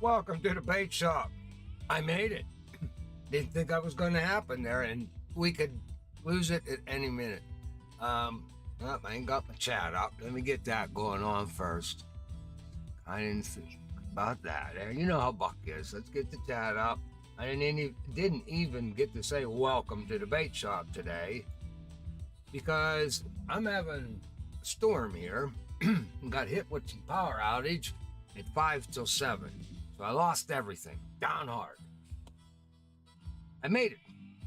Welcome to the bait shop. I made it. Didn't think that was going to happen there, and we could lose it at any minute. Well, I ain't got my chat up. Let me get that going on first. I didn't think about that. You know how Buck is. Let's get the chat up. I didn't even get to say welcome to the bait shop today because I'm having a storm here and got hit with some power outage at 5 till 7. So I lost everything, down hard. I made it.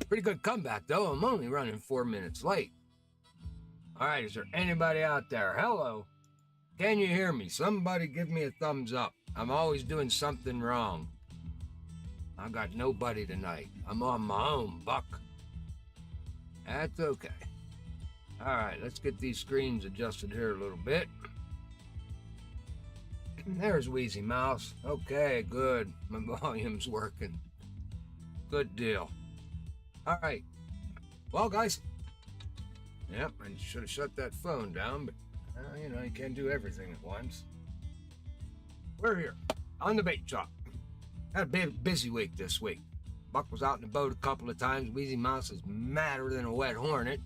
Pretty good comeback though. I'm only running 4 minutes late. All right, is there anybody out there? Hello. Can you hear me? Somebody give me a thumbs up. I'm always doing something wrong. I got nobody tonight. I'm on my own, Buck. That's okay. All right, let's get these screens adjusted here a little bit. There's Wheezy Mouse. Okay, good. My volume's working. Good deal. All right. Well, guys. Yep, I should have shut that phone down, but, you can't do everything at once. We're here on the bait shop. Had a busy week this week. Buck was out in the boat a couple of times. Wheezy Mouse is madder than a wet hornet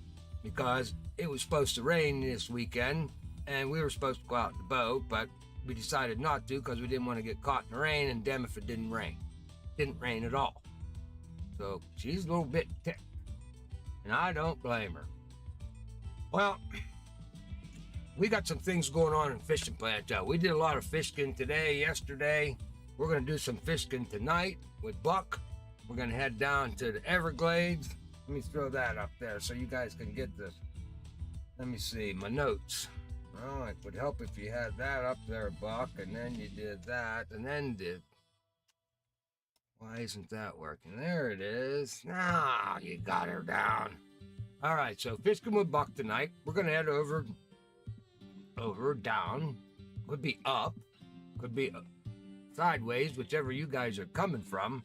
because it was supposed to rain this weekend, and we were supposed to go out in the boat, but we decided not to because we didn't want to get caught in the rain, and damn if it didn't rain. It didn't rain at all. So she's a little bit ticked, and I don't blame her. Well, we got some things going on in Fishing Plateau. We did a lot of fishing today, yesterday. We're going to do some fishing tonight with Buck. We're going to head down to the Everglades. Let me throw that up there so you guys can get this. Let me see, my notes. Well, it would help if you had that up there, Buck, and then you did that, and then did. Why isn't that working? There it is. Now you got her down. All right, so fishing with Buck tonight. We're going to head over, down. Could be up. Could be sideways, whichever you guys are coming from.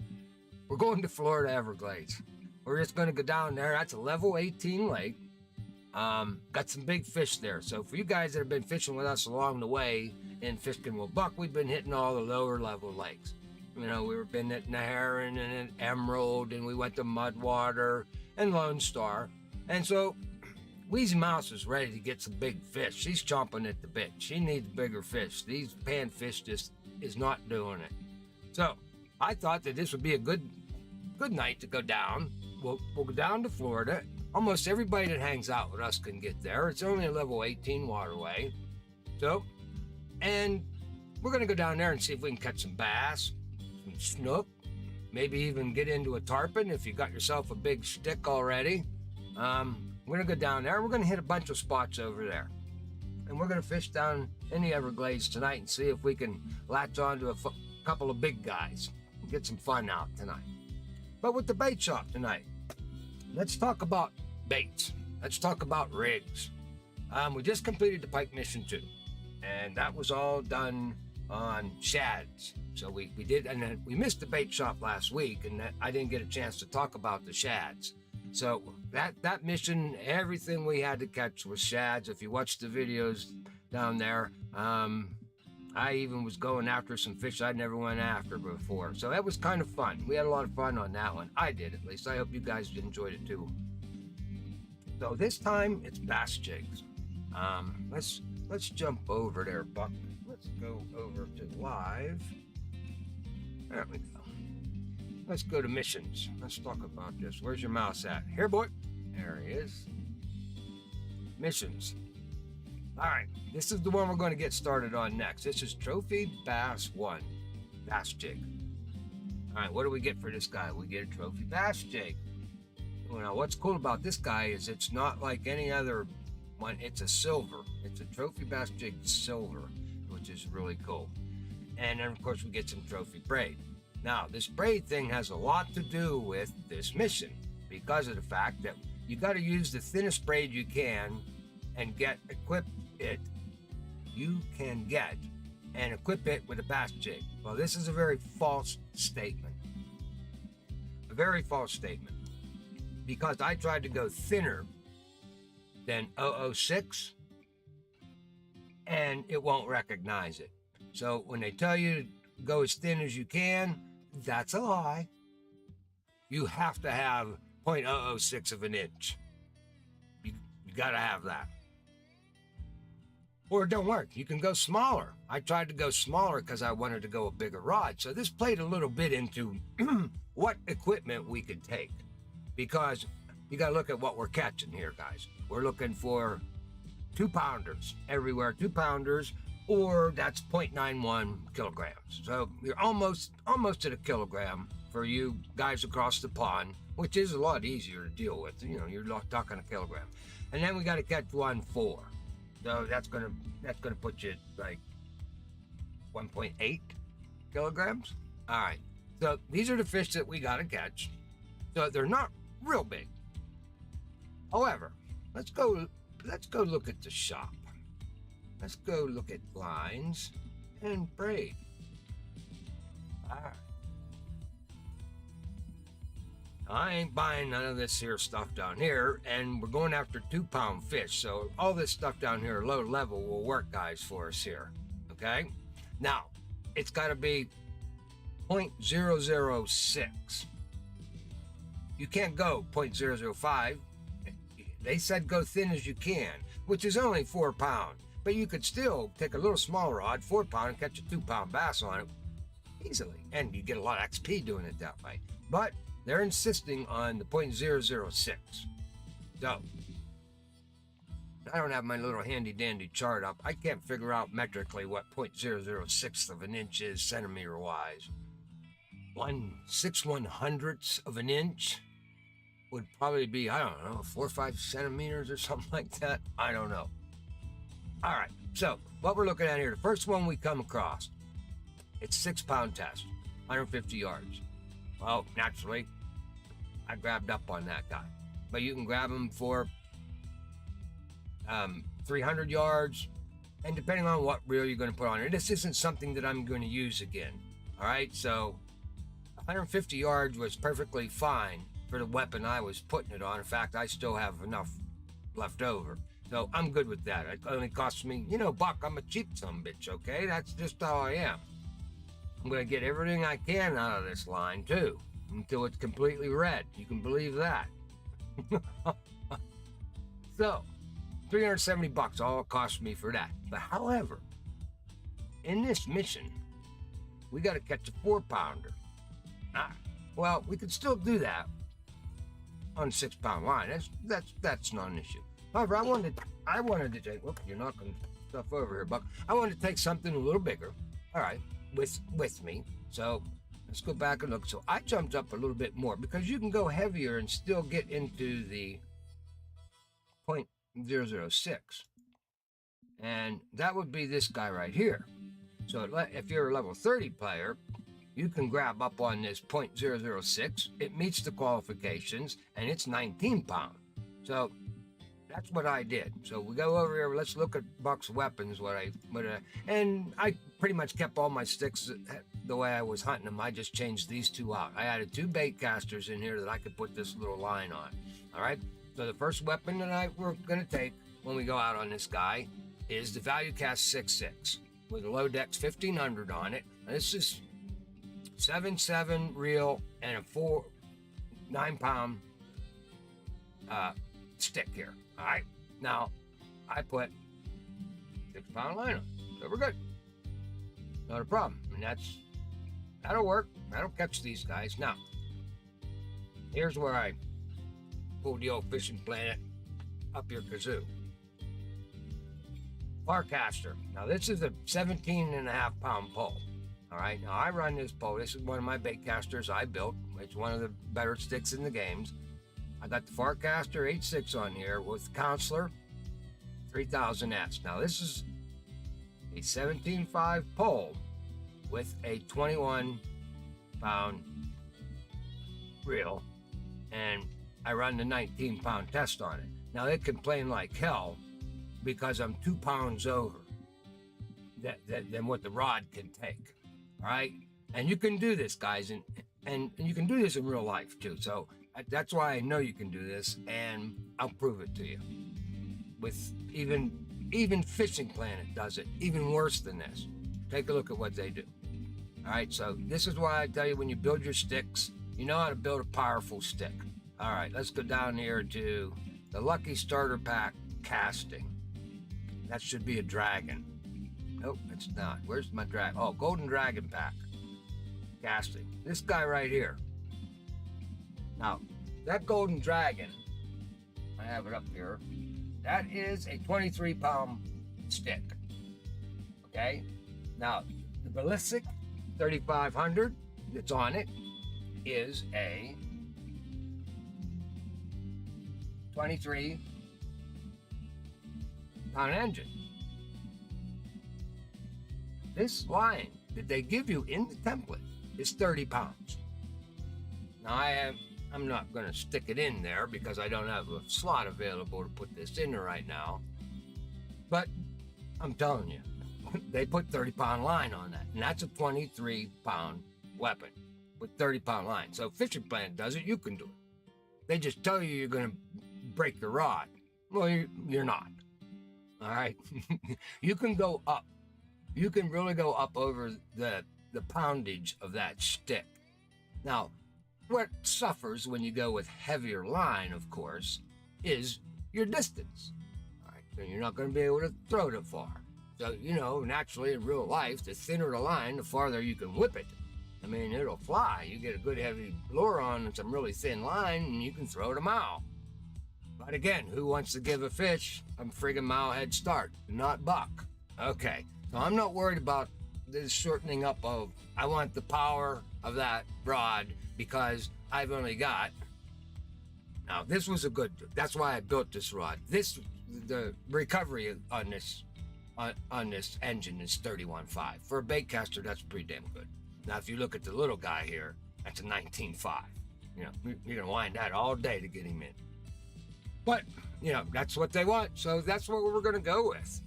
We're going to Florida Everglades. We're just going to go down there. That's a level 18 lake. Got some big fish there. So for you guys that have been fishing with us along the way in fishing with Buck, we've been hitting all the lower level lakes. We've been at Neherrin and at Emerald, and we went to Mudwater and Lone Star. And so Wheezy Mouse is ready to get some big fish. She's chomping at the bit. She needs bigger fish. These panfish just is not doing it. So I thought that this would be a good night to go down. We'll go down to Florida. Almost everybody that hangs out with us can get there. It's only a level 18 waterway. So, and we're going to go down there and see if we can catch some bass, some snook, maybe even get into a tarpon if you got yourself a big stick already. We're going to go down there. We're going to hit a bunch of spots over there. And we're going to fish down in the Everglades tonight and see if we can latch on to a couple of big guys and get some fun out tonight. But with the bait shop tonight, let's talk about baits. Let's talk about rigs. We just completed the Pike Mission 2, and that was all done on shads. So we did, and then we missed the bait shop last week, and I didn't get a chance to talk about the shads. So that mission, everything we had to catch was shads. If you watch the videos down there, I even was going after some fish I'd never went after before. So that was kind of fun. We had a lot of fun on that one. I did, at least. I hope you guys enjoyed it too. So this time it's Bass Jigs. Let's jump over there, Buck. Let's go over to live. There we go. Let's go to missions. Let's talk about this. Where's your mouse at? Here, boy. There he is. Missions. All right. This is the one we're going to get started on next. This is Trophy Bass 1. Bass Jig. All right. What do we get for this guy? We get a Trophy Bass Jig. Now, what's cool about this guy is it's not like any other one. It's a silver. It's a Trophy Bass Jig silver, which is really cool. And then, of course, we get some Trophy Braid. Now, this braid thing has a lot to do with this mission because of the fact that you got to use the thinnest braid you can and equip it with a bass jig. Well, this is a very false statement. A very false statement. Because I tried to go thinner than 006 and it won't recognize it. So when they tell you go as thin as you can. That's a lie. You have to have 0.006 of an inch. You got to have that. Or it don't work. You can go smaller. I tried to go smaller because I wanted to go a bigger rod. So this played a little bit into what equipment we could take. Because you got to look at what we're catching here, guys. We're looking for 2-pounders everywhere, 2-pounders, or that's 0.91 kilograms. So you're almost at a kilogram for you guys across the pond, which is a lot easier to deal with. You know, you're talking a kilogram. And then we got to catch 1.4. So that's gonna put you at like 1.8 kilograms. All right. So these are the fish that we gotta catch. So they're not real big. However, let's go look at the shop. Let's go look at lines and braid. All right. I ain't buying none of this here stuff down here, and we're going after 2-pound fish. So all this stuff down here, low level, will work, guys, for us here. Okay? Now, it's got to be 0.006. You can't go 0.005. They said go thin as you can, which is only 4 pounds. But you could still take a little small rod, 4 pound, and catch a 2-pound bass on it easily. And you get a lot of XP doing it that way. But they're insisting on the 0.006. So, I don't have my little handy dandy chart up. I can't figure out metrically what 0.006 of an inch is centimeter wise. 1/6/100ths of an inch would probably be, I don't know, 4 or 5 centimeters or something like that. I don't know. All right, so what we're looking at here, the first one we come across, it's 6-pound test, 150 yards. Well, naturally, I grabbed up on that guy. But you can grab him for 300 yards, and depending on what reel you're going to put on it. This isn't something that I'm going to use again. All right, so 150 yards was perfectly fine for the weapon I was putting it on. In fact, I still have enough left over. So I'm good with that. It only costs me, $1. I'm a cheap sumbitch, okay? That's just how I am. I'm going to get everything I can out of this line, too, until it's completely red. You can believe that. So, $370 all it cost me for that. But however, in this mission, we got to catch a 4-pounder. Well, we could still do that on a 6-pound line. That's not an issue. However, I wanted to take. Look, you're knocking stuff over here, Buck. I wanted to take something a little bigger. All right. With me. So let's go back and look. So I jumped up a little bit more because you can go heavier and still get into the 0.006. And that would be this guy right here. So if you're a level 30 player, you can grab up on this 0.006. It meets the qualifications and it's 19 pounds. So that's what I did. So we go over here. Let's look at Buck's weapons. And I pretty much kept all my sticks the way I was hunting them. I just changed these 2 out. I added 2 bait casters in here that I could put this little line on. All right. So the first weapon that we're going to take when we go out on this guy is the Value Cast 6.6 with a low dex 1500 on it. And this is 7.7 reel and a 9-pound stick here. All right, now I put 6-pound line on, so we're good. Not a problem, and that'll work. That'll catch these guys. Now, here's where I pulled the old fishing planet up your kazoo. Farcaster. Now this is a 17.5-pound pole. All right, now I run this pole. This is one of my bait casters I built. It's one of the better sticks in the games. I got the Farcaster 8.6 on here with Counselor 3000S. Now this is a 17.5 pole with a 21-pound reel, and I run the 19-pound test on it. Now it can plane like hell because I'm 2 pounds over than what the rod can take. All right, and you can do this, guys, and you can do this in real life too. So that's why I know you can do this, and I'll prove it to you. With even Fishing Planet does it, even worse than this. Take a look at what they do. All All right, so this is why I tell you when you build your sticks, you know how to build a powerful stick. All right, let's go down here to the Lucky Starter Pack casting. That should be a dragon. Nope, it's not. Where's my dragon? Oh, Golden Dragon Pack casting. This guy right here. Now, that Golden Dragon, I have it up here, that is a 23-pound stick. Okay? Now, the Ballistic 3500 that's on it is a 23-pound engine. This line that they give you in the template is 30 pounds. Now I'm not going to stick it in there because I don't have a slot available to put this in there right now. But I'm telling you, they put 30-pound line on that, and that's a 23-pound weapon with 30-pound line. So if Fishing Plant does it, you can do it. They just tell you you're going to break the rod. Well, you're not. All right? You can go up. You can really go up over the poundage of that stick. Now, what suffers when you go with heavier line, of course, is your distance. All right? So you're not going to be able to throw it far. So, you know, naturally in real life, the thinner the line, the farther you can whip it. I mean, it'll fly. You get a good heavy lure on and some really thin line, and you can throw it a mile. But again, who wants to give a fish a friggin' mile head start? Not buck. Okay, so I'm not worried about this shortening up of, I want the power of that rod because I've only got, now this was a good, that's why I built this rod. The recovery on this engine is 31.5. For a bait caster, that's pretty damn good. Now, if you look at the little guy here, that's a 19.5. You know, you're gonna wind that all day to get him in. But, you know, that's what they want, so that's what we're gonna go with.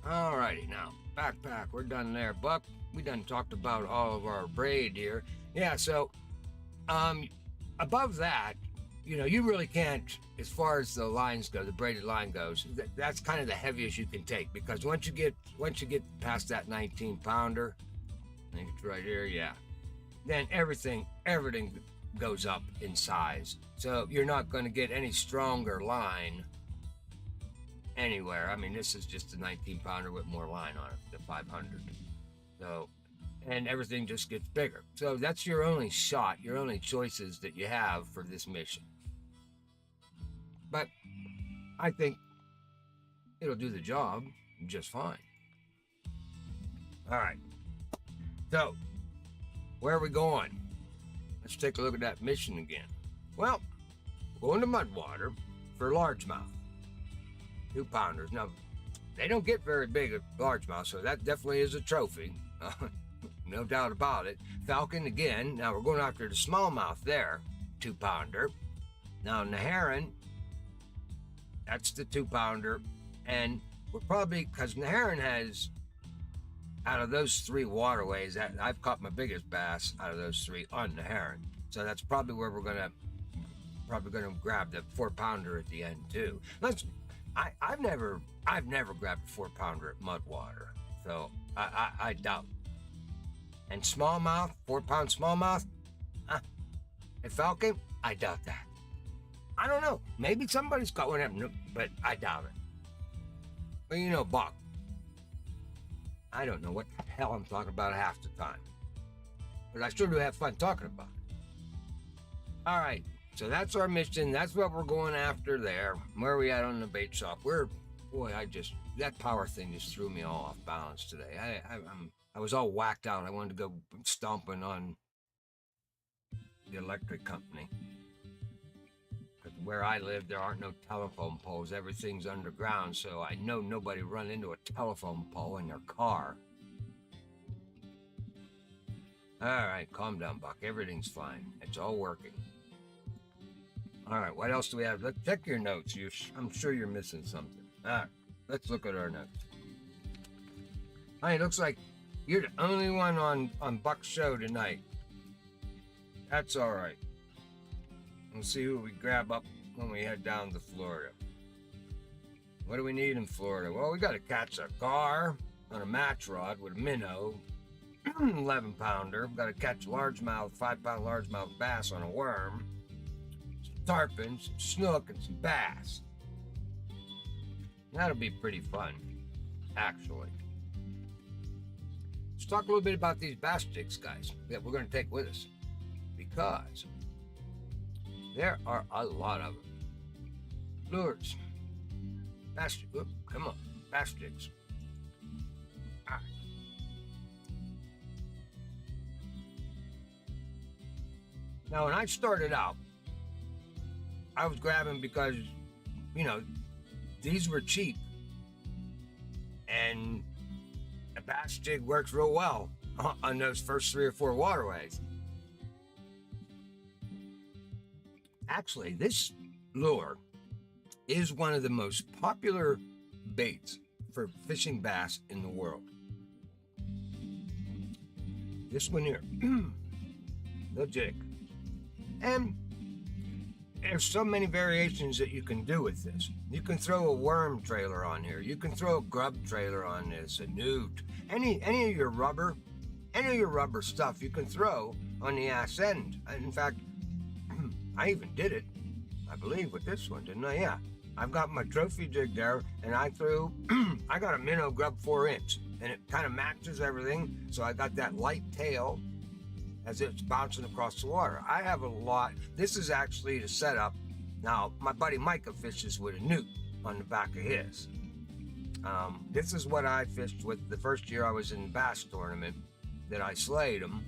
Alrighty, now, backpack, we're done there, Buck. We done talked about all of our braid here. Yeah, so, above that, you know, you really can't, as far as the lines go, the braided line goes, that's kind of the heaviest you can take, because once you get past that 19-pounder, I think it's right here, yeah, then everything goes up in size. So you're not going to get any stronger line anywhere. I mean, this is just a 19-pounder with more line on it, the 500. So, and everything just gets bigger. So that's your only shot, your only choices that you have for this mission. But I think it'll do the job just fine. All right. So, where are we going? Let's take a look at that mission again. Well, we're going to Mudwater for largemouth. 2-pounders. Now, they don't get very big at largemouth, so that definitely is a trophy. No doubt about it. Falcon again. Now, we're going after the smallmouth there. 2-pounder. Now, Neherrin, that's the 2-pounder. And we're probably, because Neherrin has, out of those 3 waterways, I've caught my biggest bass out of those 3 on Neherrin. So that's probably where we're gonna grab the 4-pounder at the end too. I've never grabbed a 4-pounder at Mudwater, so I doubt. And smallmouth, 4-pound smallmouth, at Falcon, I doubt that. I don't know. Maybe somebody's got one of them, but I doubt it. But you know, Buck, I don't know what the hell I'm talking about half the time. But I sure do have fun talking about it. All right, so that's our mission. That's what we're going after there. Where are we at on the bait shop? That power thing just threw me all off balance today. I was all whacked out. I wanted to go stomping on the electric company. Where I live, there aren't no telephone poles. Everything's underground, so I know nobody run into a telephone pole in their car. All right, calm down, Buck. Everything's fine. It's all working. All right, what else do we have? Let's check your notes. I'm sure you're missing something. All right, let's look at our notes. Hey, it looks like you're the only one on Buck's show tonight. That's all right. We'll see who we grab up when we head down to Florida. What do we need in Florida? Well, we got to catch a gar on a match rod with a minnow 11 pounder. Got to catch largemouth, 5-pound largemouth bass on a worm, some tarpon, some snook, and some bass. That'll be pretty fun, actually. Let's talk a little bit about these bass jigs, guys, that we're going to take with us, because there are a lot of them. Lures, bass, come on, bass jigs. All right. Now, when I started out, I was grabbing because, these were cheap, and a bass jig works real well on those first 3 or 4 waterways. Actually, this lure is one of the most popular baits for fishing bass in the world. This one here, the jig. And there's so many variations that you can do with this. You can throw a worm trailer on here. You can throw a grub trailer on this, a newt, any of your rubber stuff you can throw on the ass end. In fact, I even did it, I believe, with this one, didn't I? Yeah. I've got my trophy jig there, and I got a minnow grub 4-inch, and it kind of matches everything. So I got that light tail as it's bouncing across the water. I have a lot. This is actually the setup. Now, my buddy Micah fishes with a newt on the back of his. This is what I fished with the first year I was in the bass tournament that I slayed them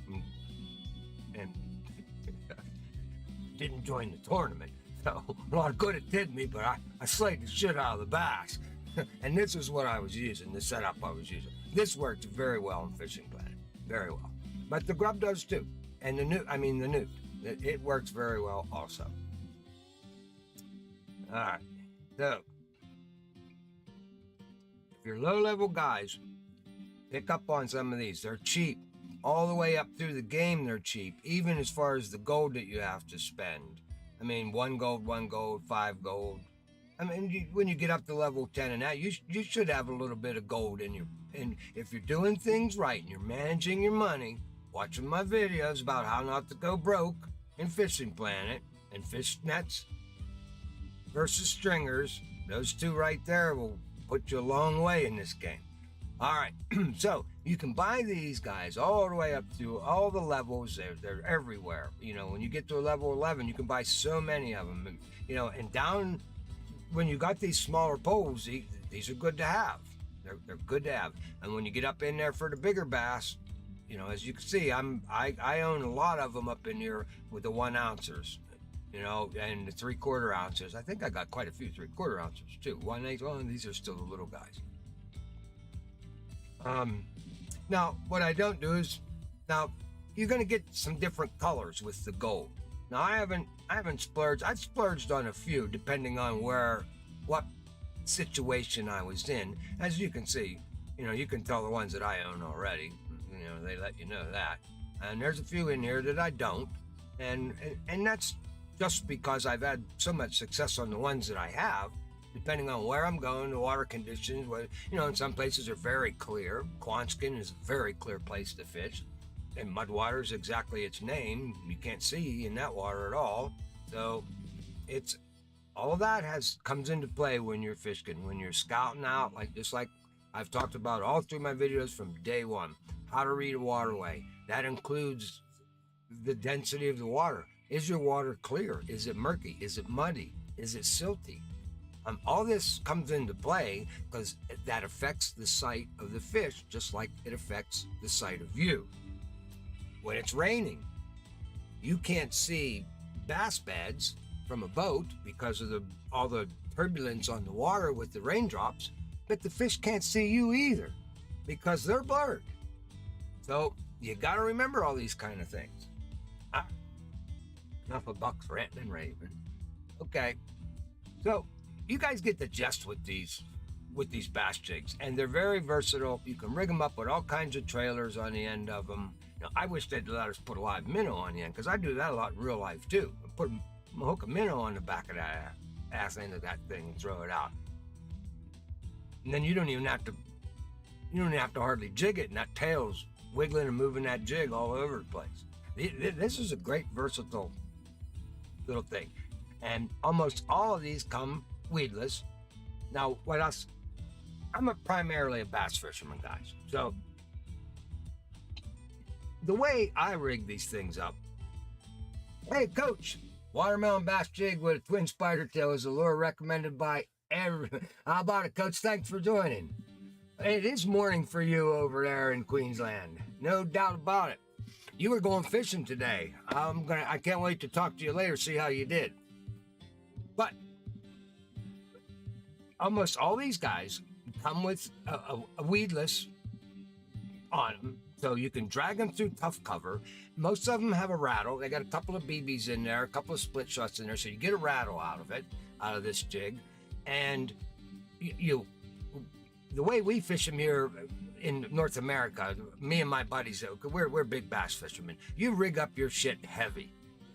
and didn't join the tournament. So, a lot of good it did me, but I slayed the shit out of the bass. And this is what I was using, the setup I was using. This worked very well in Fishing Planet, very well. But the grub does too. And the newt, it works very well also. All right, so if you're low-level guys, pick up on some of these. They're cheap. All the way up through the game, they're cheap, even as far as the gold that you have to spend. 1 gold, 5 gold. When you get up to level 10 and that, you should have a little bit of gold in you. And if you're doing things right and you're managing your money, watching my videos about how not to go broke in Fishing Planet and fish nets versus stringers, those two right there will put you a long way in this game. All right, so you can buy these guys all the way up through all the levels. They're everywhere. When you get to a level 11, you can buy so many of them. And down when you got these smaller poles, these are good to have. They're good to have. And when you get up in there for the bigger bass, as you can see, I own a lot of them up in here with the 1 ounces, and the 3/4 ounces. I think I got quite a few 3/4 ounces too. 1/8. Well, these are still the little guys. Now what I don't do is, now you're going to get some different colors with the gold. Now I haven't splurged. I've splurged on a few depending on what situation I was in. As you can see, you can tell the ones that I own already. They let you know that. And there's a few in here that I don't. And that's just because I've had so much success on the ones that I have, depending on where I'm going, the water conditions. In some places are very clear. Quanskin is a very clear place to fish. And Mudwater is exactly its name. You can't see in that water at all. So it's all of that comes into play when you're fishing, when you're scouting out, just like I've talked about all through my videos from day one. How to read a waterway. That includes the density of the water. Is your water clear? Is it murky? Is it muddy? Is it silty? All this comes into play because that affects the sight of the fish, just like it affects the sight of you. When it's raining, you can't see bass beds from a boat because of all the turbulence on the water with the raindrops, but the fish can't see you either because they're blurred. So you got to remember all these kind of things. Enough of Buck's ranting and raving. Okay, so you guys get the gist with these bass jigs, and they're very versatile. You can rig them up with all kinds of trailers on the end of them. I wish they'd let us put a live minnow on the end, because I do that a lot in real life too. Hook a minnow on the back of that ass end of that thing and throw it out. And then you don't even have to hardly jig it, and that tail's wiggling and moving that jig all over the place. This is a great versatile little thing. And almost all of these come weedless. Now, what else? I'm primarily a bass fisherman, guys. So the way I rig these things up, hey, coach, watermelon bass jig with a twin spider tail is a lure recommended by everyone. How about it, coach? Thanks for joining. It is morning for you over there in Queensland. No doubt about it. You were going fishing today. I can't wait to talk to you later, see how you did. But almost all these guys come with a weedless on them, so you can drag them through tough cover. Most of them have a rattle. They got a couple of BBs in there, a couple of split shots in there, so you get a rattle out of this jig. And the way we fish them here in North America, me and my buddies, we're big bass fishermen. You rig up your shit heavy,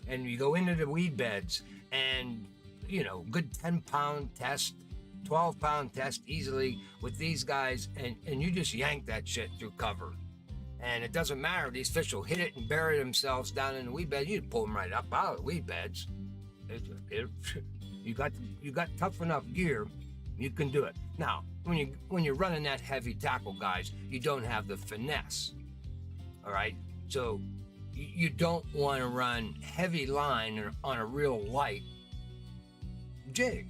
and you go into the weed beds, and good 10-pound test, 12-pound test easily with these guys, and you just yank that shit through cover. And it doesn't matter, these fish will hit it and bury themselves down in the weed bed. You pull them right up out of the weed beds. You got tough enough gear, you can do it. Now, when you're running that heavy tackle, guys, you don't have the finesse. All right, so you don't want to run heavy line on a real light jig,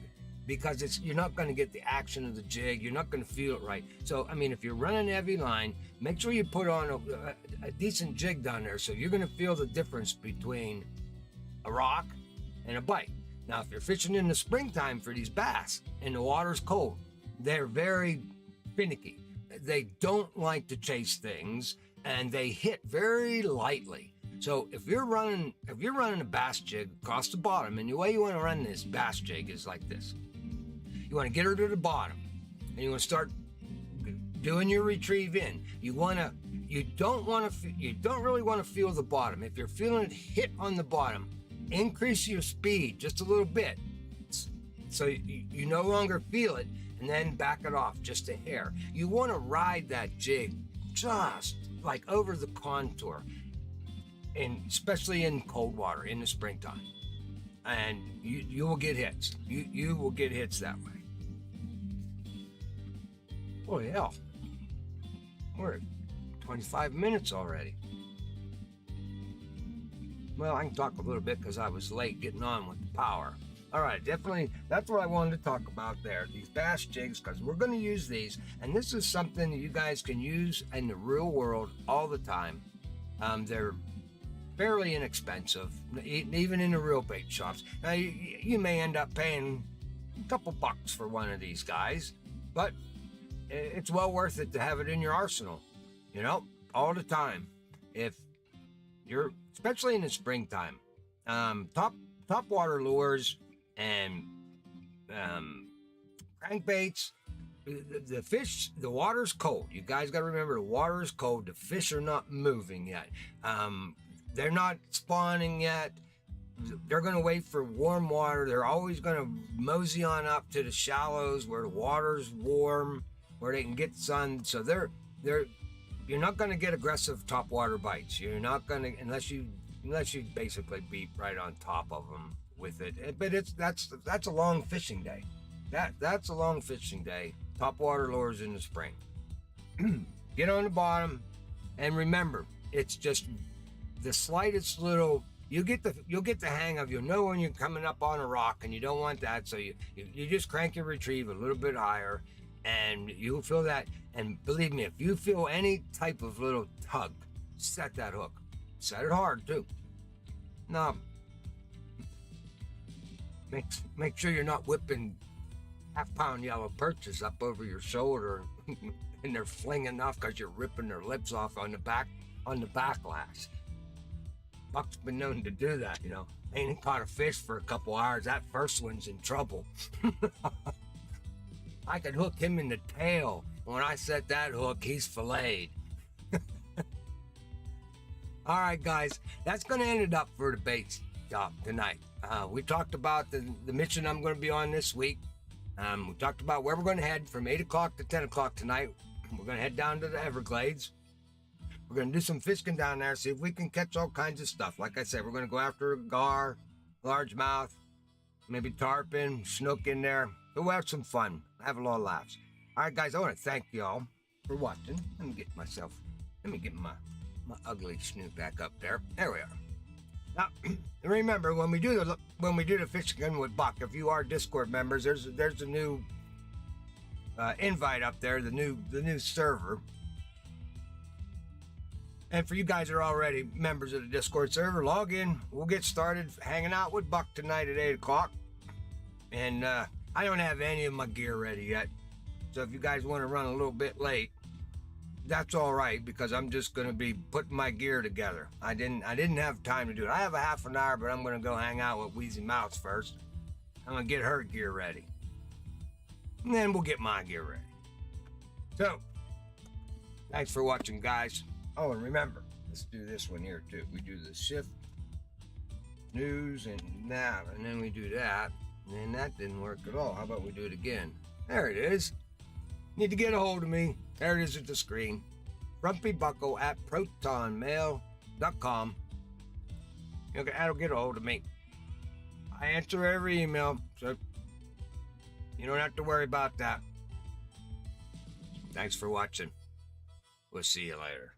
because you're not going to get the action of the jig. You're not going to feel it right. So, I mean, if you're running heavy line, make sure you put on a decent jig down there, so you're going to feel the difference between a rock and a bite. Now, if you're fishing in the springtime for these bass and the water's cold, they're very finicky. They don't like to chase things, and they hit very lightly. So if you're running a bass jig across the bottom, and the way you want to run this bass jig is like this. You want to get her to the bottom, and you want to start doing your retrieve in. You don't really want to feel the bottom. If you're feeling it hit on the bottom, increase your speed just a little bit, so you no longer feel it, and then back it off just a hair. You want to ride that jig just like over the contour, and especially in cold water in the springtime, and you will get hits. You will get hits that way. Oh yeah, we're at 25 minutes already. Well, I can talk a little bit because I was late getting on with the power. All right, definitely, that's what I wanted to talk about there, these bass jigs, because we're going to use these, and this is something that you guys can use in the real world all the time. They're fairly inexpensive, even in the real bait shops. Now, you may end up paying a couple bucks for one of these guys, but it's well worth it to have it in your arsenal, all the time. If you're, especially in the springtime, top water lures and crankbaits, the water's cold. You guys got to remember, the water is cold. The fish are not moving yet. They're not spawning yet. They're going to wait for warm water. They're always going to mosey on up to the shallows where the water's warm, where they can get sun. So you're not going to get aggressive top water bites. You're not going to, unless you basically beat right on top of them with it. But that's a long fishing day. That's a long fishing day. Top water lures in the spring. Get on the bottom, and remember, it's just the slightest little. You'll get the hang of. You'll know when you're coming up on a rock, and you don't want that. So you just crank your retrieve a little bit higher, and you'll feel that. And believe me, if you feel any type of little tug, set that hook. Set it hard too. Now, make sure you're not whipping half-pound yellow perches up over your shoulder, and they're flinging off because you're ripping their lips off on the backlash. Buck's been known to do that, Ain't caught a fish for a couple hours. That first one's in trouble. I could hook him in the tail. When I set that hook, he's filleted. All right, guys, that's going to end it up for the bait shop tonight. We talked about the mission I'm going to be on this week. We talked about where we're going to head from 8 o'clock to 10 o'clock tonight. We're going to head down to the Everglades. We're going to do some fishing down there, see if we can catch all kinds of stuff. Like I said, we're going to go after a gar, largemouth, maybe tarpon, snook in there. We'll have some fun, have a lot of laughs. All right, guys, I want to thank y'all for watching. Let me get my ugly snoot back up there. There we are. Now, remember, when we do the fishing with Buck, if you are Discord members, there's a new invite up there, the new server. And for you guys that are already members of the Discord server, log in. We'll get started hanging out with Buck tonight at 8 o'clock. And I don't have any of my gear ready yet. So if you guys want to run a little bit late, that's all right, because I'm just going to be putting my gear together. I didn't have time to do it. I have a half an hour, but I'm going to go hang out with Wheezy Mouse first. I'm going to get her gear ready. And then we'll get my gear ready. So, thanks for watching, guys. Oh, and remember, let's do this one here, too. We do the shift, news, and that, and then we do that. And that didn't work at all. How about we do it again? There it is. Need to get a hold of me. There it is at the screen. FrumpyBucko@protonmail.com. That'll get a hold of me. I answer every email, so you don't have to worry about that. Thanks for watching. We'll see you later.